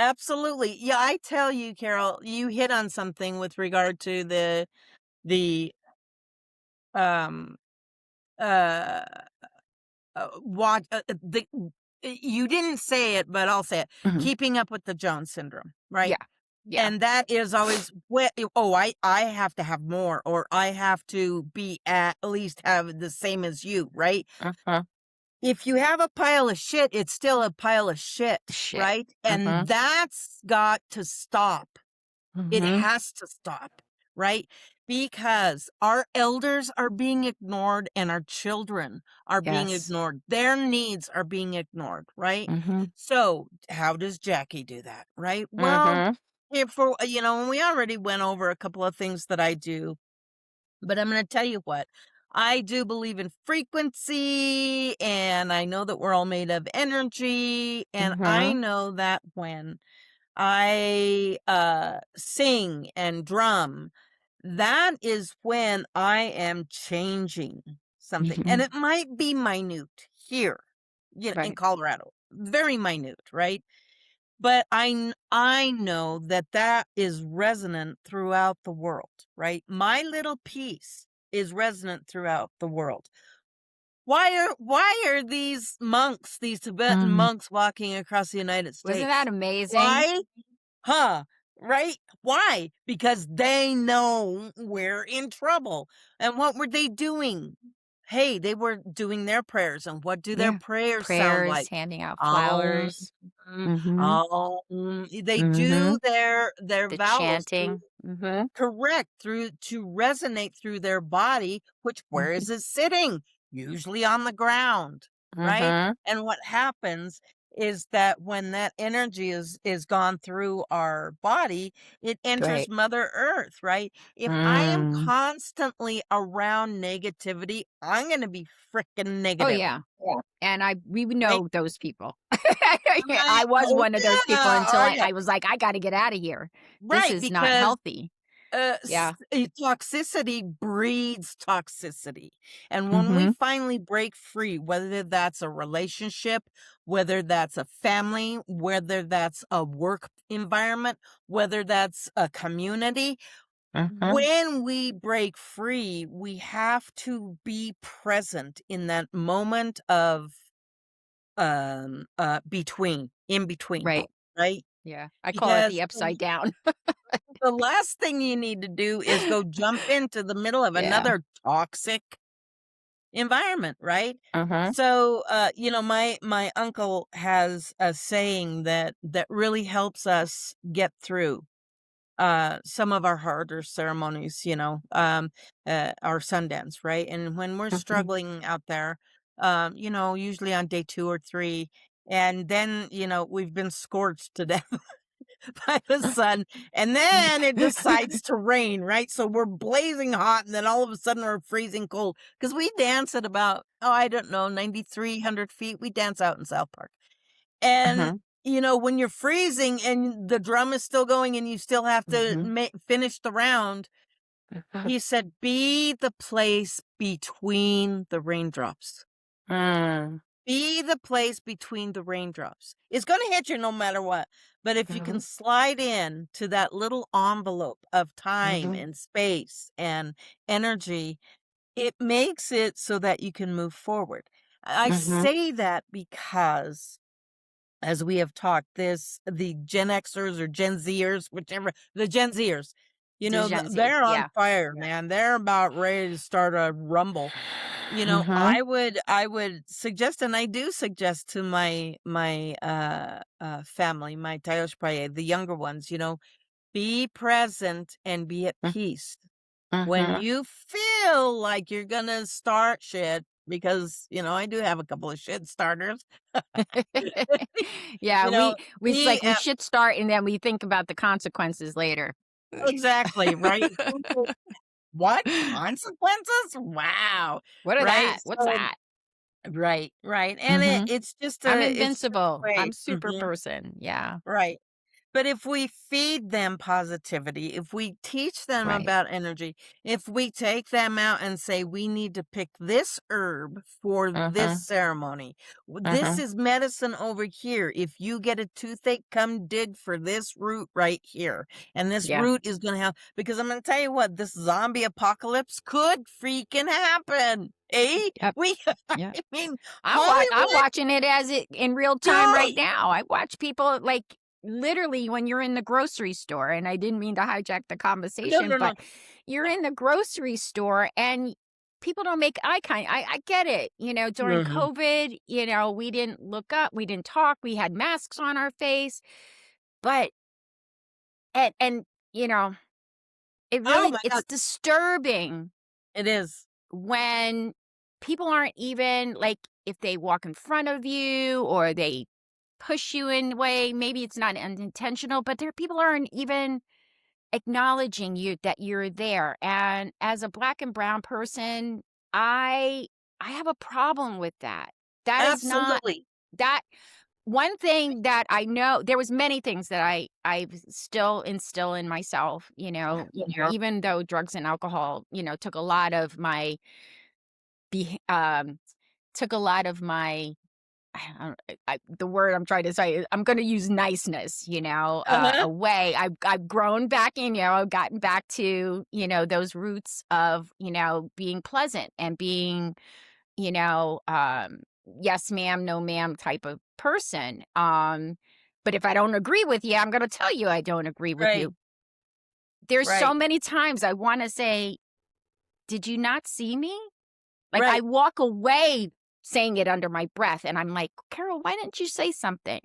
Absolutely. Yeah, I tell you, Carol, you hit on something with regard to the um uh watch the you didn't say it, but I'll say it. Mhm. Keeping up with the Jones syndrome, right? Yeah. Yeah. And that is always oh, I have to have more, or I have to be at least have the same as you, right? Uh-huh. If you have a pile of shit, it's still a pile of shit, Shit. right? And Mhm. that's got to stop. It Mhm. has to stop, right? Because our elders are being ignored and our children are being Yes. ignored. Their needs are being ignored, right? Mhm. So, how does Jackie do that, right? Well, Mhm. if and we already went over a couple of things that I do, but I'm going to tell you what. I do believe in frequency, and I know that we're all made of energy, and I Mhm. know that when I, sing and drum, that is when I am changing something, and Mhm. it might be minute here, in Right. Colorado, very minute, right? But I know that that is resonant throughout the world, right? My little piece is resonant throughout the world. Why are these monks, these Tibetan Mm. monks walking across the United Wasn't that States? amazing? Why? Huh, right? Why? Because they know we're in trouble. And what were they doing? Hey, they were doing their prayers. And what do their Yeah. prayers sound Prayers, like? handing out Um, flowers. Mhm. they do Mhm. their The vowels through chanting. Mhm. correct through to resonate through their body, which where Mhm. is it sitting? Usually on the ground, right? Mhm. And what happens is that when that energy is gone through our body, it enters Right. Mother Earth, right? If I am Mm. constantly around negativity, I'm going to be freaking Oh, negative, yeah. Yeah. And we would right? know those people. Right. I was Oh one of those people yeah. until Oh I yeah. I was like, "I gotta get out of here. This Right. is not Because healthy." Yeah. toxicity breeds toxicity. And when we Mhm. finally break free, whether that's a relationship, whether that's a family, whether that's a work environment, whether that's a community, Mhm. when we break free, we have to be present in that moment of in between, Right. right? Yeah. I call it the Because upside down. the last thing you need to do is go jump into the middle of Yeah. another toxic environment, right? Mhm. So, my uncle has a saying that really helps us get through some of our harder ceremonies, our Sundance, right? And when we're Mhm. struggling out there, usually on day 2 or 3, and then, we've been scorched to death by the sun, and then it decides to rain, right? So we're blazing hot, and then all of a sudden we're freezing cold because we dance at about, oh, I don't know, 9,300 feet. We dance out in South Park. And, Mhm. when you're freezing and the drum is still going and you still have to Mhm. finish the round, Mhm. he said, be the place between the raindrops. Mm. Be the place between the raindrops. It's gonna hit you no matter what, but if you can Mhm. slide in to that little envelope of time Mhm. and space and energy, it makes it so that you can move forward. I Mhm. say that because, as we have talked, the Gen Xers or Gen Zers, whichever, the Gen Zers, The Gen Z. they're on Yeah. fire, man. They're about ready to start a rumble. Mhm. I would suggest, and I do suggest to my family, my Tayoshpaye, the younger ones, be present and be at Mm. peace. When Mhm. you feel like you're gonna start shit, because, I do have a couple of shit starters, Yeah, you know, we it's be like we should start and then we think about the consequences later. exactly, right? What? Consequences? Wow. What are Right? that? What's So that? right, right, and Mhm. it's just I'm a invincible. way. I'm super person. Yeah. Right. But if we feed them positivity, if we teach them Right. about energy, if we take them out and say, we need to pick this herb for this Mhm. ceremony, this Mhm. is medicine over here. If you get a toothache, come dig for this root right here. And this Yeah. root is going to help. Because I'm going to tell you what, this zombie apocalypse could freaking happen. Eh? Yep. We, I Yep. mean, I'm Hollywood, watching it as it in real time right dude. now. I watch people, like, literally when you're in the grocery store, and I didn't mean to hijack the No, conversation, no, no. but you're in the grocery store and people don't make eye contact. I get it. During Mhm. COVID, we didn't look up, we didn't talk, we had masks on our face, but and you know, it Oh really my it's God. disturbing It is. when people aren't even, like, if they walk in front of you or they push you in a way, maybe it's not unintentional, but there people aren't even acknowledging you that you're there. And as a black and brown person, I have a problem with that. That is not Absolutely. that one thing that I know. There was many things that I still instill in myself, Uh-huh. even though drugs and alcohol, took a lot of my be took a lot of my I the word I'm trying to say is I'm gonna use niceness, Uh-huh. away. I've grown back in, I've gotten back to, those roots of, being pleasant and being, yes ma'am, no ma'am type of person. But if I don't agree with you, I'm gonna tell you I don't agree with Right, you. There's so right, many times I wanna say, "Did you not see me?" Like, I right. walk away saying it under my breath, and I'm like, "Carol, why didn't you say something?"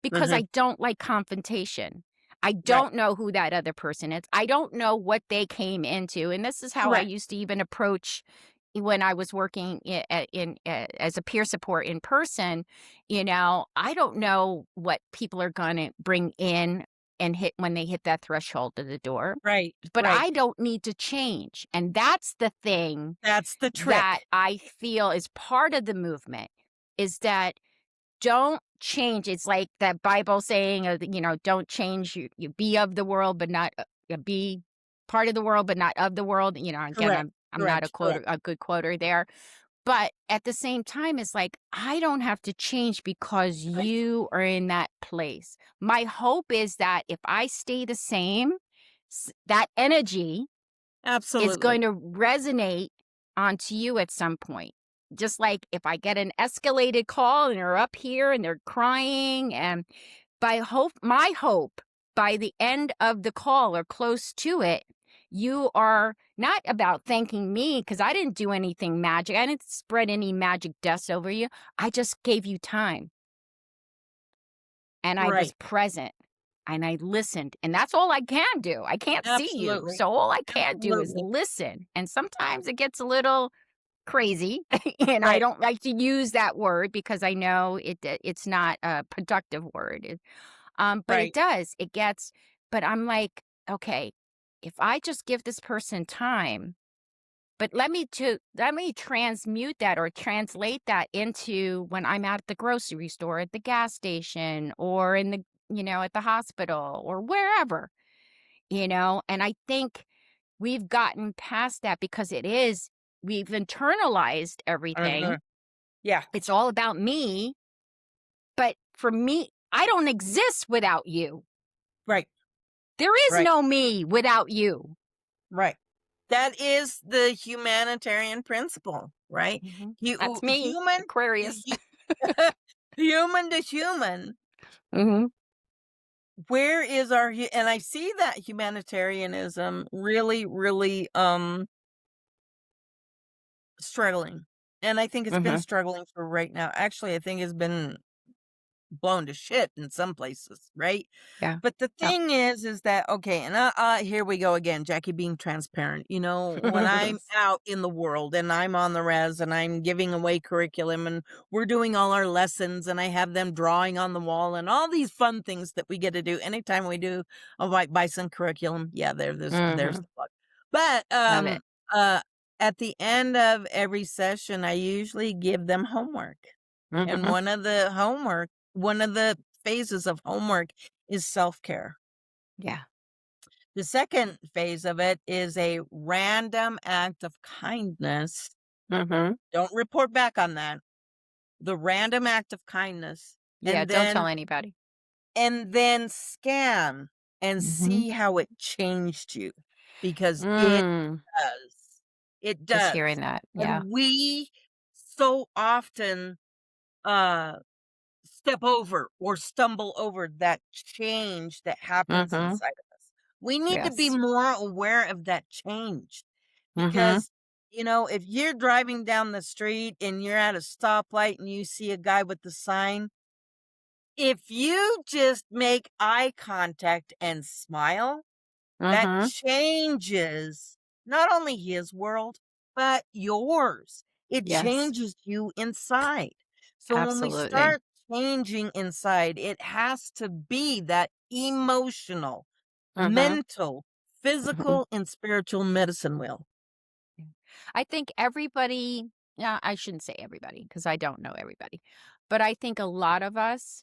Because I Mhm. don't like confrontation. I Right. don't know who that other person is. I don't know what they came into, and this is how I Correct. used to even approach when I was working as a peer support in person. I don't know what people are gonna bring in and hit when they hit that threshold of the door, Right, but right. I don't need to change, and that's the thing That's the that trick. I feel is part of the movement, is that don't change. It's like that Bible saying of, don't change. You be of the world, but not be part of the world, but not of the world. Again, Correct, I'm not correct, correct. a good quoter there, but at the same time, it's like I don't have to change because Right. you are in that place. My hope is that if I stay the same, that energy is Absolutely. going to resonate onto you at some point. Just like if I get an escalated call and they're up here and they're crying, and my hope by the end of the call or close to it, you are not about thanking me because I didn't do anything magic. I didn't spread any magic dust over you. I just gave you time and I was Right. present and I listened. And that's all I can do. I can't see you. Absolutely. So all I can do is Absolutely. listen. And sometimes it gets a little crazy. And I Right, don't like to use that word because I know it's not a productive word. But it right. does. It gets, but I'm like, okay, if I just give this person time, but let me transmute that or translate that into when I'm at the grocery store, at the gas station, or in the at the hospital or wherever, and I think we've gotten past that because we've internalized everything. Uh-huh. Yeah. It's all about me, but for me, I don't exist without you. Right, There is right, no me without you. right. That is the humanitarian principle, right? That's me, Human, Aquarius. human to human. Mhm. Where is our and I see that humanitarianism really, really struggling. And I think it's been Mhm. struggling for right now. Actually, I think it's been blown to shit in some places, right? Yeah. But the Yep. thing is that okay, and here we go again, Jackie being transparent. When I'm out in the world and I'm on the res and I'm giving away curriculum and we're doing all our lessons and I have them drawing on the wall and all these fun things that we get to do anytime we do a white bison curriculum. Yeah, there's Mhm. the plug. But Love it. uh at the end of every session, I usually give them homework. And Mhm. one of the phases of homework is self-care. Yeah. The second phase of it is a random act of kindness. Mhm. Don't report back on that. The random act of kindness, Yeah, and don't tell then anybody. scan and Mhm. see how it changed you, because it Mm. does. It Just does. hearing that. Yeah. And we so often, uh, step over or stumble over that change that happens Mhm. inside of us. We need to be Yes. more aware of that change, Mhm. because, if you're driving down the street and you're at a stoplight and you see a guy with the sign, if you just make eye contact and smile, that Mhm. changes not only his world, but yours. It Yes. changes you inside. So when we Absolutely. start changing inside, it has to be that emotional, Mhm. mental, Mhm. physical, and spiritual medicine wheel. Yeah. I think everybody, yeah, I shouldn't say everybody because I don't know everybody, but I think a lot of us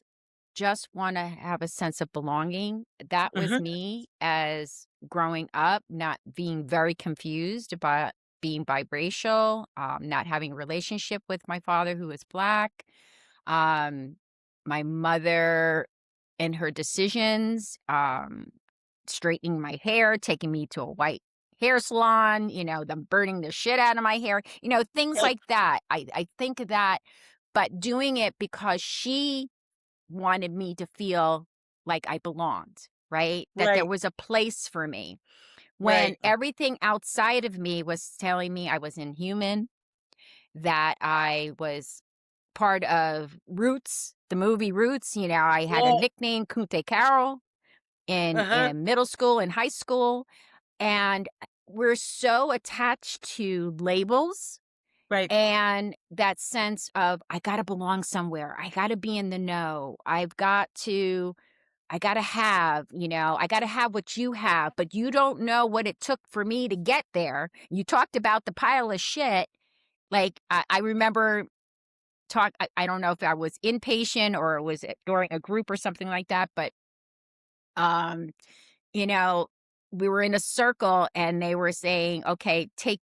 just want to have a sense of belonging. That was Mhm. me as growing up, not being very confused about being biracial, not having a relationship with my father who was Black, um, my mother and her decisions, straightening my hair, taking me to a white hair salon, them burning the shit out of my hair, things Right. like that. I think of that, but doing it because she wanted me to feel like I belonged, right? That there Right. was a place for me when Right. everything outside of me was telling me I was inhuman, that I was part of Roots, the movie Roots. I had a Yeah. nickname, Kunte Carol, Uh-huh. in middle school and high school. And we're so attached to labels Right. and that sense of I got to belong somewhere. I got to be in the know. I got to have what you have, but you don't know what it took for me to get there. You talked about the pile of shit. Like I remember I don't know if I was inpatient or was it during a group or something like that, but um, you know, we were in a circle and they were saying, okay, take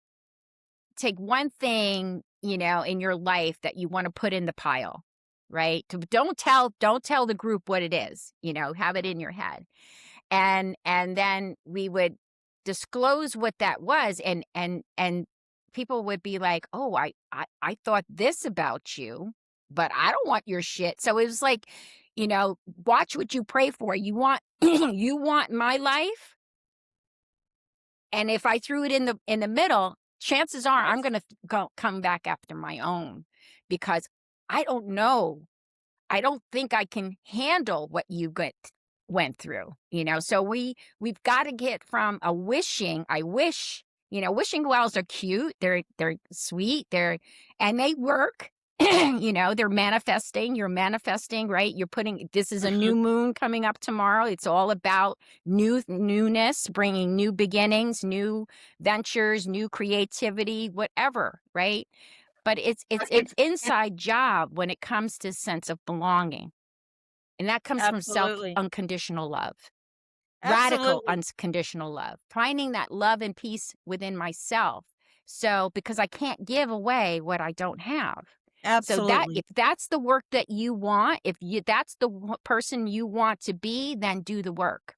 one thing, in your life that you want to put in the pile, right? Don't tell the group what it is, have it in your head. And then we would disclose what that was and people would be like, "Oh, I thought this about you, but I don't want your shit." So it was like, watch what you pray for. You want you want my life, and if I threw it in the middle, chances are I'm Yes. going to go come back after my own because I don't know. I don't think I can handle what you went through, So we've got to get from a wishing, I wish, wishing wells are cute. They're sweet. And they work. They're manifesting. You're manifesting, right? You're putting this is a Mhm. new moon coming up tomorrow. It's all about newness, bringing new beginnings, new ventures, new creativity, whatever, right? But it's an It's inside job when it comes to sense of belonging, and that comes from self absolutely. unconditional love, radical Absolutely. unconditional love, finding that love and peace within myself. So, because I can't give away what I don't have. So that Absolutely. if that's the work that you want, if you that's the person you want to be, then do the work.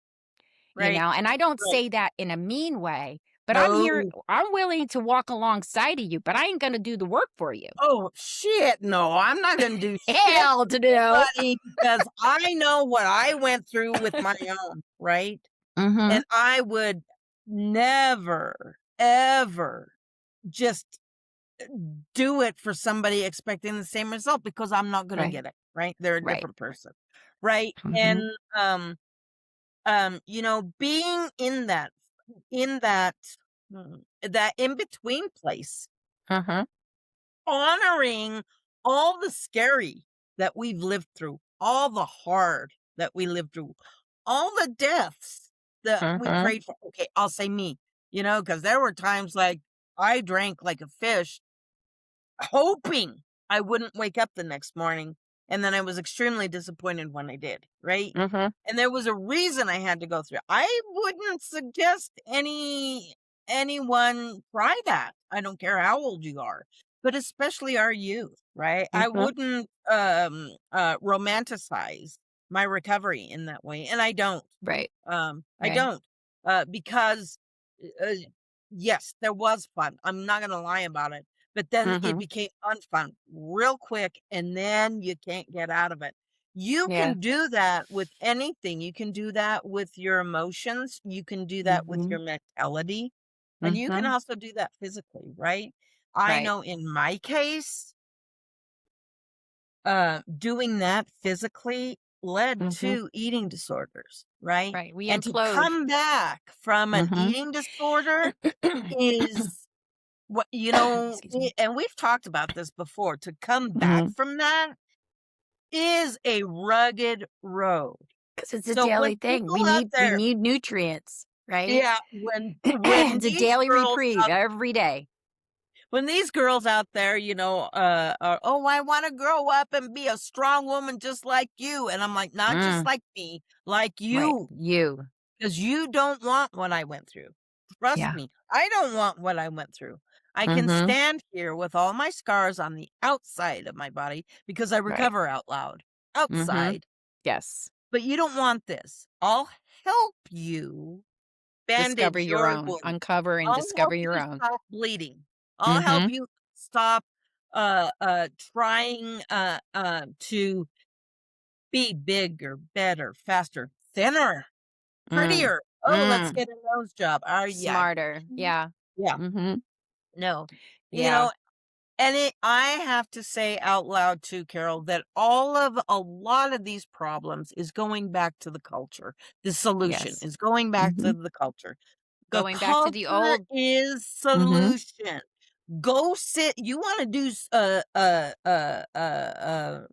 Right. And I don't Right. say that in a mean way, but No. I'm willing to walk alongside of you, but I ain't going to do the work for you. Oh, shit, no, I'm not gonna do shit Hell for to no. anybody, because I know what I went through with my own, right? Mhm. And I would never, ever just do it for somebody expecting the same result, because I'm not gonna Right, get it, right? They're a right. different person, right? And, Mhm, being in that, that in between place, uh-huh, honoring all the scary that we've lived through, all the hard that we lived through, all the deaths that we uh-huh. prayed for. Okay, I'll say me, because there were times like I drank like a fish, hoping I wouldn't wake up the next morning. and then I was extremely disappointed when I did, right? Mhm. And there was a reason I had to go through it. I wouldn't suggest anyone try that. I don't care how old you are, but especially our youth, right? I Mhm. wouldn't romanticize my recovery in that way, and I don't. Right. I Right. don't, because, uh, yes, there was fun. I'm not gonna lie about it, but then it Mhm. became unfun real quick, and then you can't get out of it. You Yeah. can do that with anything. You can do that with your emotions. You can do that with Mhm. your mentality, and you can Mhm. also do that physically, right? I Right. know in my case, doing that physically led Mhm. to eating disorders, right? Right. We And to implode. come back from an Mhm. eating disorder is what Excuse me. and we've talked about this before. To come back Mhm. from that is a rugged road. 'Cause it's a So when daily thing. people out We there, need nutrients, right? yeah, when It's a these daily girls reprieve every day. when these girls out there, are, "Oh, I wanna grow up and be a strong woman just like you," and I'm like, "Not just Mm. like me, like Right. you, You. because you don't want what I went through. Trust Yeah. me, I don't want what I went through. I can Mhm. stand here with all my scars on the outside of my body because I Right. recover out loud. Mhm. Outside, Yes. but you don't want this. I'll help you Discover bandage your your own. wound. Uncover and I'll discover help your you own. stop bleeding. I'll help Mhm. you stop, trying, to be bigger, better, faster, thinner, Mm. prettier. "Oh, let's Mm. get a nose job." Yeah. Smarter. Yeah. Yeah. Mhm. No. You Yeah. know, I have to say out loud too, Carol, that a lot of these problems is going back to the culture. The solution Yes. is going back to Mhm. the culture. The Going back to the culture old. is Mhm. solution. Go sit you wanna do a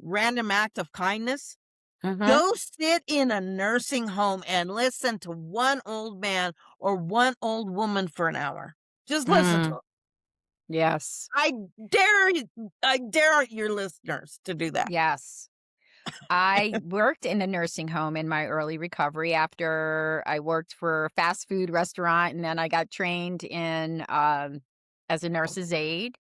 random act of kindness? Mhm. Go sit in a nursing home and listen to one old man or one old woman for an hour. Just listen to Mm. 'em. Yes. I dare your listeners to do that. Yes. I worked in a nursing home in my early recovery after I worked for a fast food restaurant, and then I got trained in, as a nurse's aide,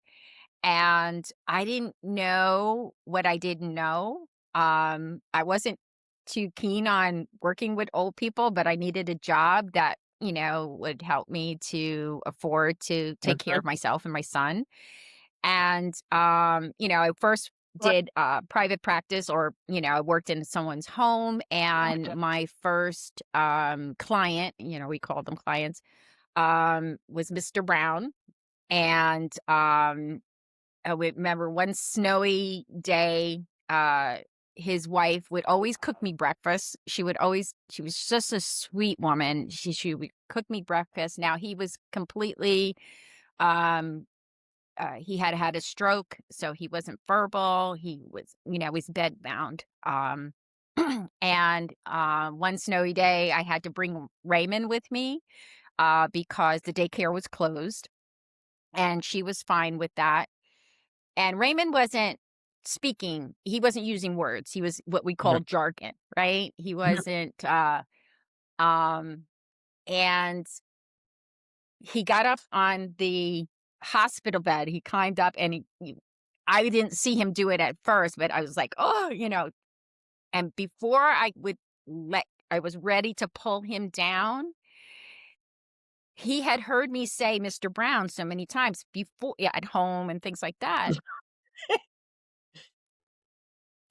and I didn't know what I didn't know. I wasn't too keen on working with old people, but I needed a job that, would help me to afford to take care Mhm. of myself and my son. And, I first What did private practice, or, I worked in someone's home, and my first client, we called them clients, was Mr. Brown. And I would remember one snowy day, his wife would always cook me breakfast. She was just a sweet woman. She would cook me breakfast. Now he was completely, um, he had had a stroke, so he wasn't verbal. He was, was bedbound. And one snowy day, I had to bring Raymond with me because the daycare was closed, and she was fine with that. And Raymond wasn't speaking; he wasn't using words. He was what we call Mhm. jargon, right? He Mhm. wasn't. Um, and he got up on the hospital bed. He climbed up, and I didn't see him do it at first, but I was like, "Oh," and before I was ready to pull him down, he had heard me say Mr. Brown so many times before, yeah, at home and things like that.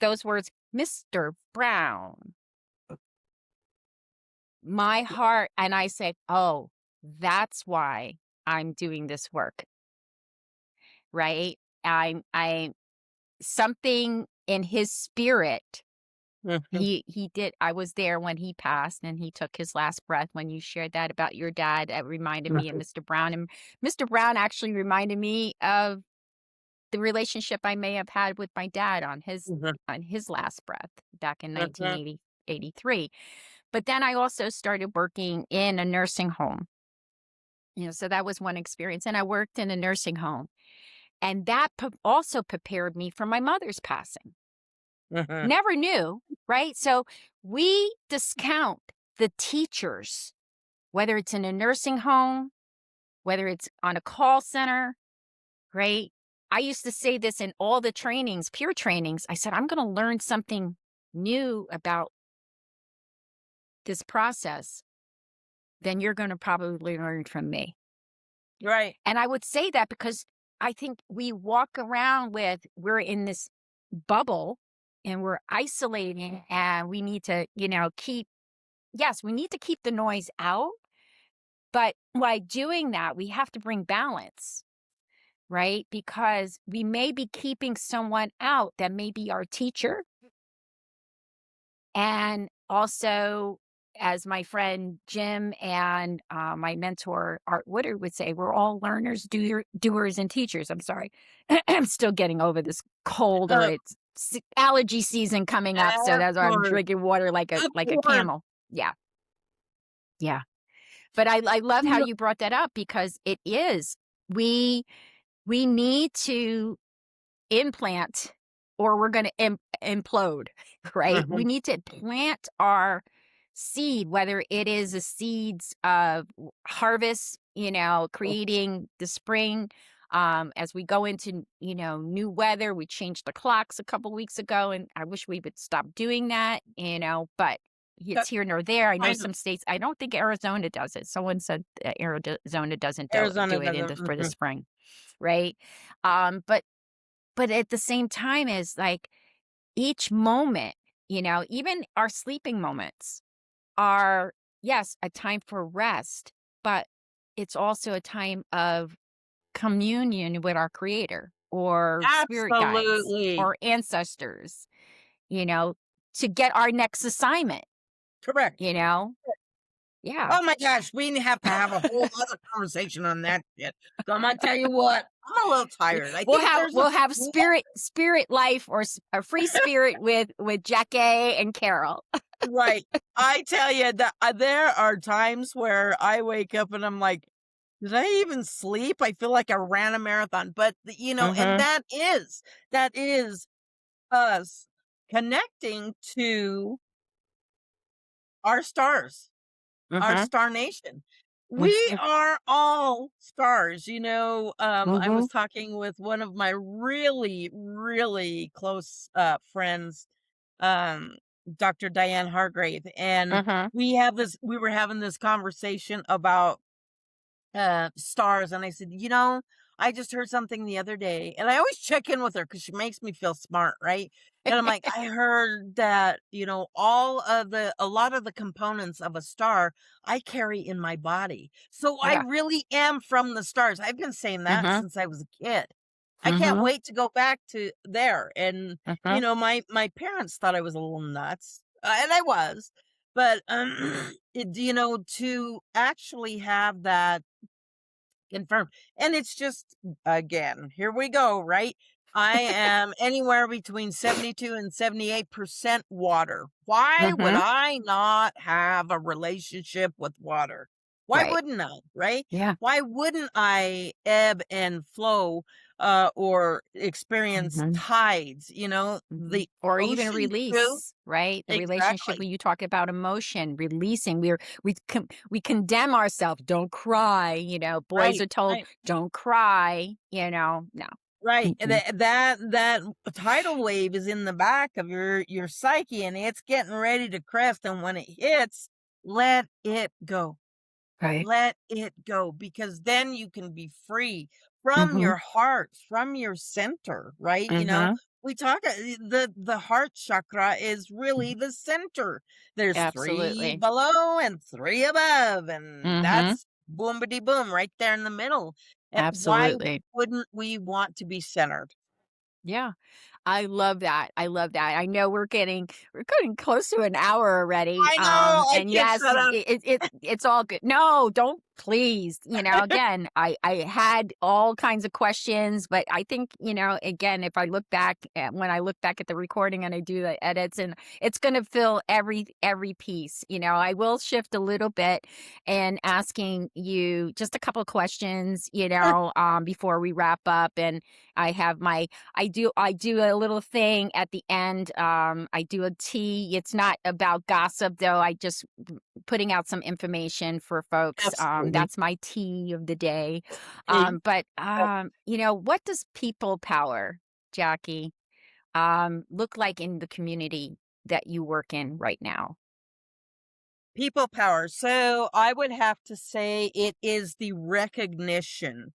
Those words, "Mr. Brown." My heart, and I said, "Oh, that's why I'm doing this work," right? I something in his spirit. Mhm. He did. I was there when he passed and he took his last breath. When you shared that about your dad, that reminded me of Mhm. Mr. Brown, and Mr. Brown actually reminded me of the relationship I may have had with my dad Mhm. on his last breath back in Mhm. 1983. But then I also started working in a nursing home. So that was one experience, and I worked in a nursing home, and that also prepared me for my mother's passing. Mhm. Never knew, right? So we discount the teachers, whether it's in a nursing home, whether it's on a call center, right? I used to say this in all the trainings, peer trainings. I said, I'm going to learn something new about this process, then you're going to probably learn from me. Right. And I would say that because I think we walk around with, we're in this bubble and we're isolating and we need to, yes, we need to keep the noise out. But by doing that, we have to bring balance, right? Because we may be keeping someone out that may be our teacher. And also, as my friend Jim and my mentor Art Woodard would say, we're all learners, doers, and teachers. I'm sorry. I'm still getting over this cold, or Uh, it's allergy season coming up. So of that's why I'm course. drinking water Of like a course. camel. Yeah. Yeah. But I love You how know you brought that up because it is. We we need to implant or we're going to implode, right? We Mhm. need to plant our seed, whether it is a seeds of harvest, creating the spring. As we go into, new weather, we changed the clocks a couple weeks ago, and I wish we would stop doing that, but it's That here nor there. I know I know. some states, I don't think Arizona does it. Someone said that Arizona doesn't Arizona do it doesn't. for the Mhm. spring, right? But at the same time is like each moment, even our sleeping moments are, yes, a time for rest, but it's also a time of communion with our creator or spirit guides Absolutely. or ancestors, you know, to get our next assignment, Correct. you know? Yeah. Oh my gosh, we have to have a whole other conversation on that shit. So I'm gonna tell you what, I'm a little tired. I think there's a We'll have spirit life or a free spirit with Jackie and Carol. right. I tell you that there are times where I wake up and I'm like, did I even sleep? I feel like I ran a marathon, but and Mhm. that is us connecting to our stars. Our Mhm. star nation. We Mhm. are all stars, I was Mhm. talking with one of my really, really close, friends, um, Dr. Diane Hargrave, and Mhm. we were having this conversation about stars, and I said, I just heard something the other day, and I always check in with her because she makes me feel smart, right? And I'm like, I heard that, a lot of the components of a star I carry in my body. So I Yeah. really am from the stars. I've been saying that Mhm. since I was a kid. I can't Mhm. wait to go back to there. And, Mhm. my parents thought I was a little nuts, and I was, but, to actually have that confirmed. And it's just, again, here we go, right? I am anywhere between 72 and 78% water. Why would Mhm. I not have a relationship with water? Why Right. wouldn't I, right? Yeah. Why wouldn't I ebb and flow or experience Mhm. tides, Mhm. the Or even ocean too? release, right? The relationship Exactly. when you talk about emotion, releasing, we condemn ourselves. Don't cry, boys Right, are told, right. don't cry, No. Right, and Mm-mm. that tidal wave is in the back of your psyche, and it's getting ready to crest, and when it hits, let it go. Right. Let it go, because then you can be free from Mhm. your heart, from your center, right? Mhm. We talk the heart chakra is really the center. There's 3 Absolutely. below and 3 above, and Mhm. that's boomity boom right there in the middle. Why Absolutely. wouldn't we want to be centered? Yeah. I love that. I love that. I know we're getting close to an hour already. I know, I And can't yes, shut up. it's all good. No, don't please. Again, I had all kinds of questions, but I think, again, if I look back when I look back at the recording and I do the edits, and it's going to fill every piece. I will shift a little bit and asking you just a couple of questions, before we wrap up. And I have my I I do a little thing at the end. I do a tea. It's not about gossip though. I just putting out some information for folks. Absolutely. That's my tea of the day. Hey, But what does people power, Jackie, look like in the community that you work in right now? people power. So I would have to say it is the recognition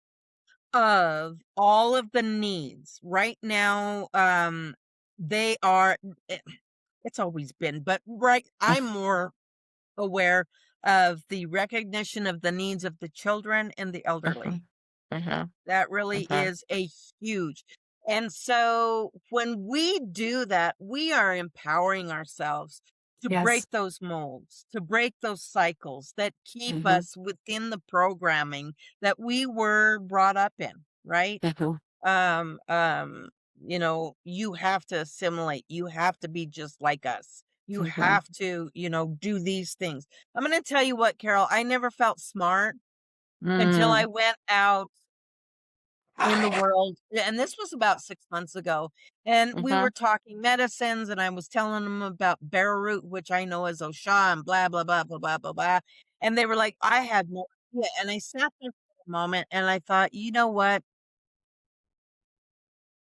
of all of the needs right now. They are, it- it's always been, but right, I'm more aware of the recognition of the needs of the children and the Uh-huh. elderly. Uh-huh. That really Uh-huh. is a huge. And so when we do that, we are empowering ourselves to break Yes. those molds, to break those cycles that keep Mhm. us within the programming that we were brought up in, right? Mhm. Um, um, you have to assimilate, you have to be just like us. You Mhm. have to, do these things. I'm going to tell you what, Carol, I never felt smart until I Mm. went out in the world, and this was about 6 months ago, and we Mhm. were talking medicines, and I was telling them about bear root, which I know is Osha and blah, blah, blah, blah, blah, blah, blah, and they were like, "I had no idea," and I sat there for a moment, and I thought, "You know what?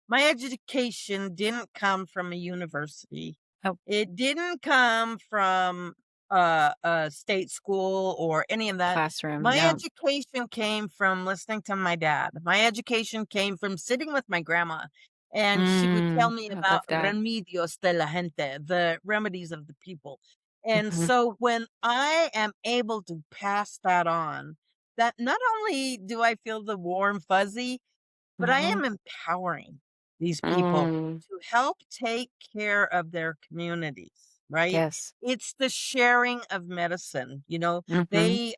My education didn't come from a university. Oh, It didn't come from a state school or any of that. classroom, My yeah. education came from listening to my dad. My education came from sitting with my grandma, and she would tell me I about love that. remedios de la gente, the remedies of the people. And Mhm. so when I am able to pass that on, that not only do I feel the warm fuzzy, but I Mhm. am empowering these people Mm. to help take care of their communities, right? Yes. It's the sharing of medicine, Mhm. they,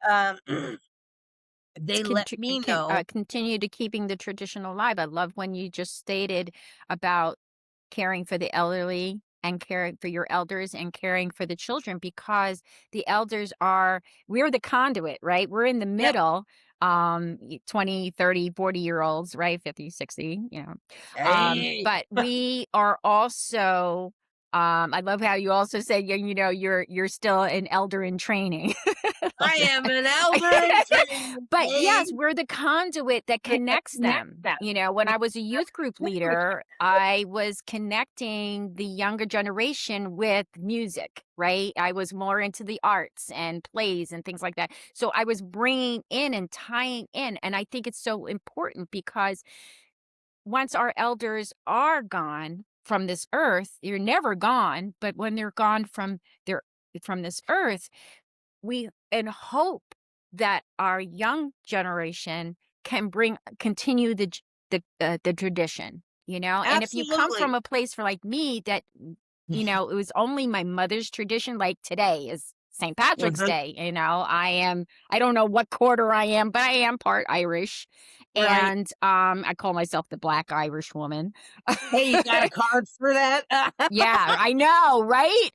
It's they let me know. continue to keeping the tradition alive. I love when you just stated about caring for the elderly and caring for your elders and caring for the children because the elders are we're the conduit, right? We're in the Yep. middle, 20, 30, 40-year olds, right? 50, 60, Hey, but we are also I love how you also said you're still an elder in training. I love I am that. an elder in training. But Hey, yes, we're the conduit that connects them. When I was a youth group leader, I was connecting the younger generation with music, right? I was more into the arts and plays and things like that. So I was bringing in and tying in. And I think it's so important because once our elders are gone from this earth, they're never gone, but when they're gone their from this earth, we and hope that our young generation can continue the tradition, and if you come from absolutely. a place for like me that it was only my mother's tradition, like today is St. Patrick's Mhm. Day, I don't know what quarter I am, but I am part Irish, Right. and I call myself the Black Irish woman. Hey, you got a card for that? Yeah, I know, right?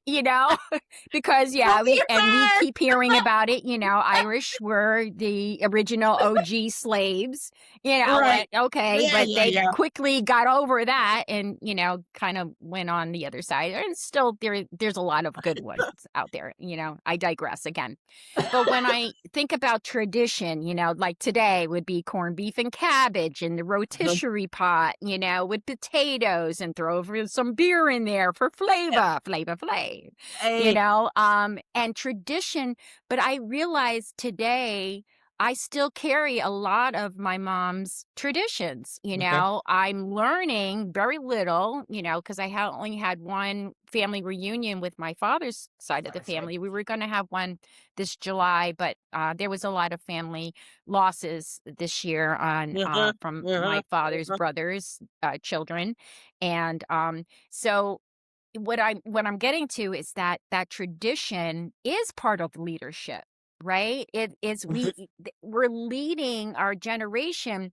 Because Show yeah, me we your keep hearing about it, Irish were the original OG slaves, card. Right. okay, Yeah, but yeah, they yeah. quickly got over that and, kind of went on the other side. And still there's a lot of good ones out there, I digress again. But when I think about tradition, like today would be corned beef and cabbage in the rotisserie pot, with potatoes and throw over some beer in there for flavor flav, Hey. and tradition. But I realize today I still carry a lot of my mom's traditions. Mhm. I'm learning very little, because only had one family reunion with my father's side of the family. We were going to have one this July, but there was a lot of family losses this year on Mhm, from my mhm, father's mhm. brothers' children, and so what I'm getting to is that tradition is part of leadership, right? It is Mhm. we're leading our generation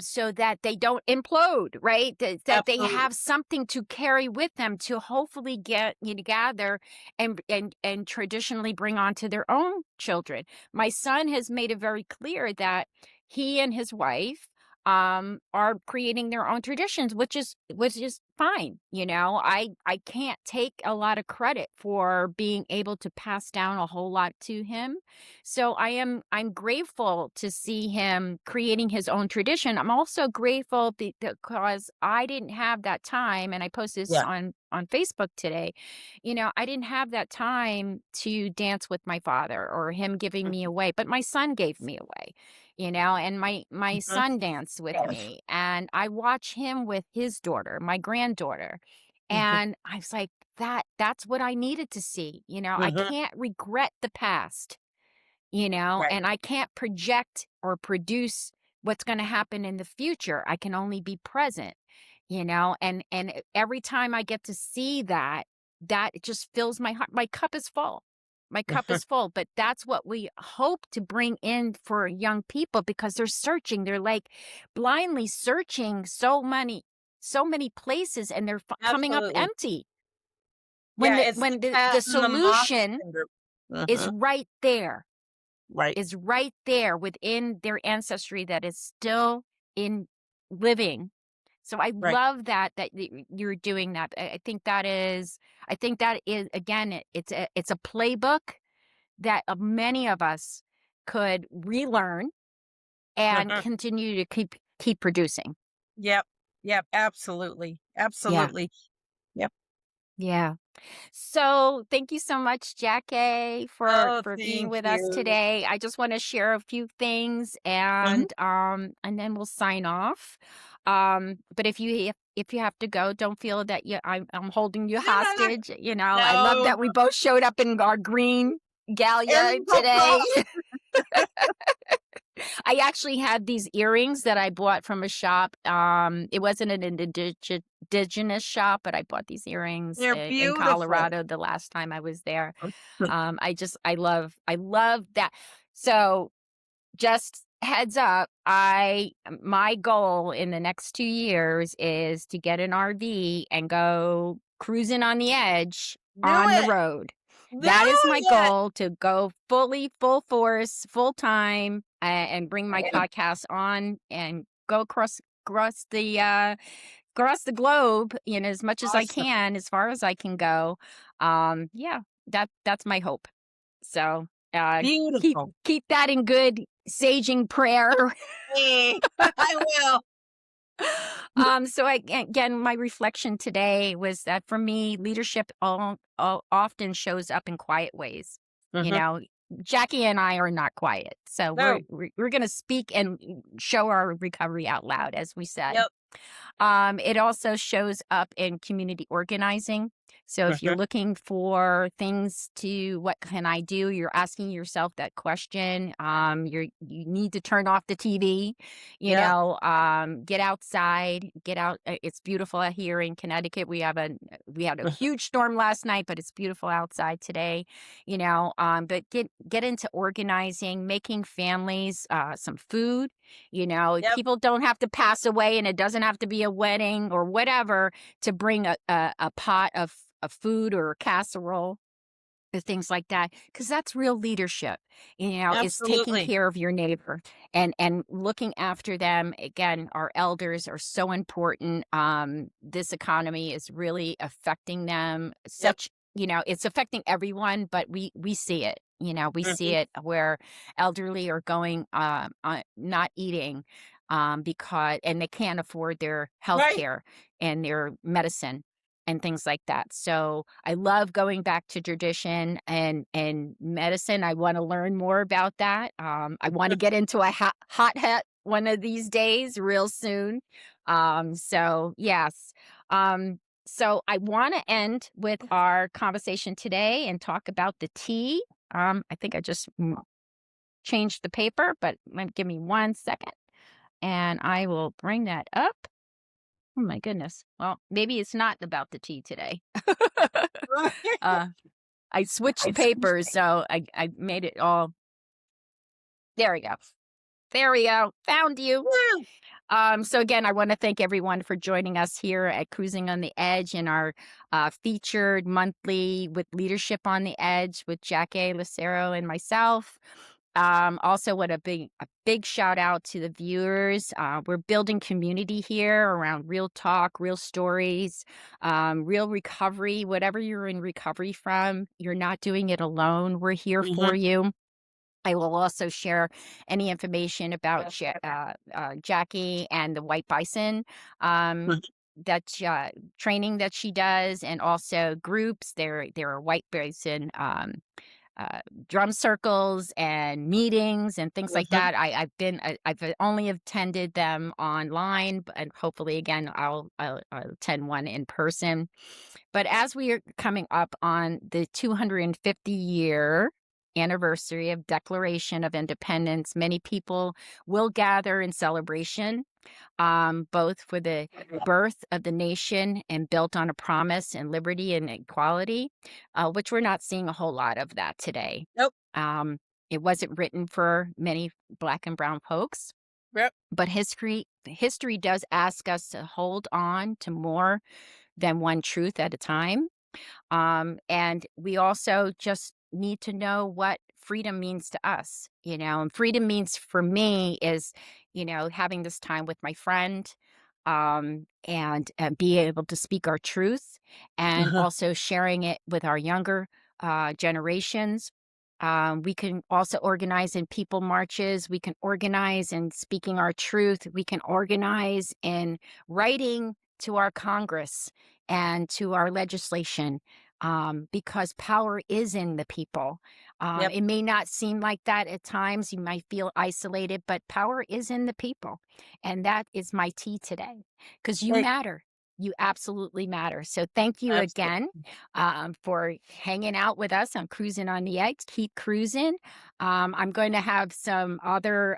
so that they don't implode, right? That they Absolutely. have something to carry with them to hopefully get gather and traditionally bring on to their own children. My son has made it very clear that he and his wife are creating their own traditions, which is fine. I can't take a lot of credit for being able to pass down a whole lot to him. So I'm grateful to see him creating his own tradition. I'm also grateful because I didn't have that time, and I posted this Yeah. on Facebook today. I didn't have that time to dance with my father or him giving me Mhm. away, but my son gave me away. And my Mhm. son danced with me, and I watch him with his daughter, my granddaughter, Mhm. and I was like, that's what I needed to see. I Mhm. can't regret the past, Right. and I can't project or produce what's going to happen in the future. I can only be present, and every time I get to see that, that it just fills my heart. My cup is full. My cup Mhm. is full, but that's what we hope to bring in for young people because they're searching. They're like blindly searching so many places, and they're coming up Absolutely. empty when Yeah, the it's the when the cat and the mouse solution syndrome. is Mhm. right there, Right. is right there within their ancestry that is still in living. So I Right. love that you're doing that. I think that is again, it's a playbook that many of us could relearn and Mhm. continue to keep producing. Yep. Yep. Absolutely. Yeah. Absolutely. Yep. Yeah. So, thank you so much, Jackie, for Oh, being thank with us you. today. I just want to share a few things, Mhm. and then we'll sign off. But if you have to go, don't feel that I'm holding you No, no, no. hostage. I love No. that we both showed up in our green Galia And no today. problem. I actually had these earrings that I bought from a shop. It wasn't an indigenous shop, but I bought these earrings They're in beautiful. Colorado the last time I was there. I love that. So just heads up, I my goal in the next 2 years is to get an RV and go cruising on the edge Do on the it. road. Do That is my it. goal, to go full force, full time, and bring my podcast on and go across the globe, as much as I Awesome. can, as far as I can go. Yeah, that's my hope. So, keep Beautiful. keep that in good saging prayer. Hey, I will. So again, my reflection today was that for me, leadership all often shows up in quiet ways. You Mhm. know, Jackie and I are not quiet, so we're No. we're, we're going to speak and show our recovery out loud, as we said. Yep. It also shows up in community organizing. So if you're Mhm. looking for things to, what can I do? You're asking yourself that question. You need to turn off the TV. Yep. Get outside, get out. It's beautiful out here in Connecticut. We had a huge storm last night, but it's beautiful outside today. But get into organizing, making families some food. Yep. People don't have to pass away, and it doesn't have to be a wedding or whatever to bring a pot of food or a casserole or things like that, because that's real leadership. Is taking Absolutely. care of your neighbor and looking after them. Again, our elders are so important. This economy is really affecting them. Yep. It's affecting everyone, but we see it. We see Mhm. it where elderly are going not eating because and they can't afford their health Right. care and their medicine and things like that. So I love going back to tradition and medicine. I want to learn more about that. I want to get into a hot hat one of these days, real soon. So yes. So I want to end with our conversation today and talk about the tea. I think I just changed the paper, but give me 1 second, and I will bring that up. Oh my goodness. Well, maybe it's not about the tea today. uh, I switched papers, so I made it all. There we go. There we go. Found you. Woo. So again, I want to thank everyone for joining us here at Cruising on the Edge in our featured monthly with Leadership on the Edge with Jackie Lucero and myself. Also, what a big shout out to the viewers. We're building community here around real talk, real stories, real recovery. Whatever you're in recovery from, you're not doing it alone. We're here Mhm. for you. I will also share any information about Jackie and the white bison, um, Mhm. that training that she does, and also groups. There are white bison uh, drum circles and meetings and things like Mhm. that. I've only attended them online, and hopefully again I'll attend one in person. But as we are coming up on the 250-year anniversary of Declaration of Independence, many people will gather in celebration, both for the birth of the nation and built on a promise and liberty and equality, which we're not seeing a whole lot of that today. Nope. Um, it wasn't written for many black and brown folks, Yep. but history does ask us to hold on to more than one truth at a time. And we also just need to know what freedom means to us, and freedom means for me is, having this time with my friend, and be able to speak our truth, and Uh-huh. also sharing it with our younger generations. We can also organize in people marches. We can organize in speaking our truth. We can organize in writing to our Congress and to our legislation, because power is in the people. Yep. It may not seem like that at times. You might feel isolated, but power is in the people. And that is my tea today, because you Hey, matter. You absolutely matter. So thank you again, absolutely. for hanging out with us on Cruising on the Eggs. Keep cruising. I'm going to have some other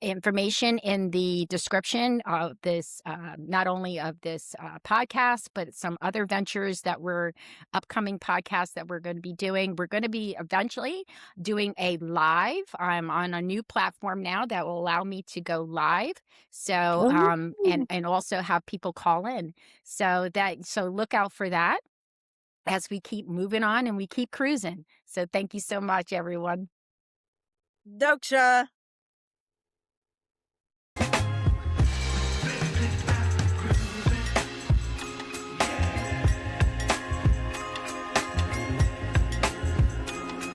information in the description of this, not only of this podcast, but some other ventures that we're upcoming podcasts that we're going to be doing. We're going to be eventually doing a live. I'm on a new platform now that will allow me to go live. So, Ooh. and also have people call in. So look out for that as we keep moving on and we keep cruising. So thank you so much, everyone. Doksha.